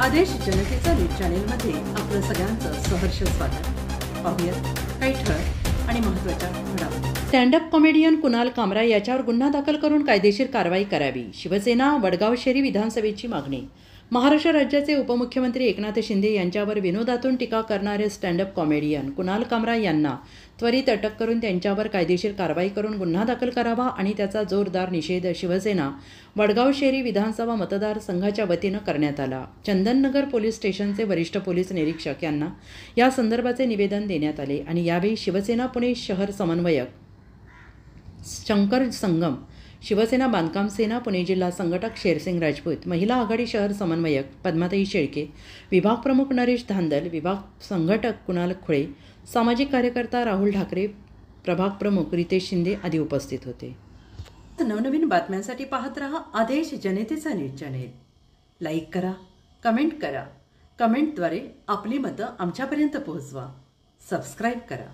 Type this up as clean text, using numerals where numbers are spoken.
आदेश जनतेचा न्यूज चॅनेलमध्ये आपलं सगळ्यांचं सहर्ष स्वागत। पाहूयात काही ठळक आणि महत्त्वाच्या घडामोडी। स्टँडअप कॉमेडियन कुणाल कामरा याच्यावर गुन्हा दाखल करून कायदेशीर कारवाई करावी, शिवसेना वडगाव शहरी विधानसभेची मागणी। महाराष्ट्र राज्याचे उपमुख्यमंत्री एकनाथ शिंदे यांच्यावर विनोदातून टीका करणारे स्टँडअप कॉमेडियन कुणाल कामरा यांना त्वरित अटक करून त्यांच्यावर कायदेशीर कारवाई करून गुन्हा दाखल करावा आणि त्याचा जोरदार निषेध शिवसेना वडगाव शहरी विधानसभा मतदारसंघाच्या वतीनं करण्यात आला। चंदननगर पोलीस स्टेशनचे वरिष्ठ पोलीस निरीक्षक यांना या संदर्भाचे निवेदन देण्यात आले आणि यावेळी शिवसेना पुणे शहर समन्वयक शंकर संगम, शिवसेना बांधकाम सेना पुणे जिल्हा संघटक शेरसिंग राजपूत, महिला आघाडी शहर समन्वयक पद्माताई शेळके, विभाग प्रमुख नरेश धांदल, विभाग संघटक कुणाल खुळे, सामाजिक कार्यकर्ता राहुल ठाकरे, प्रभाग प्रमुख रितेश शिंदे आदी उपस्थित होते। नवनवीन बातम्यांसाठी पाहत रहा आदेश जनतेचा न्यूज चॅनेल। लाईक करा, कमेंट करा, कमेंटद्वारे आपली मतं आमच्यापर्यंत पोहोचवा, सबस्क्राईब करा।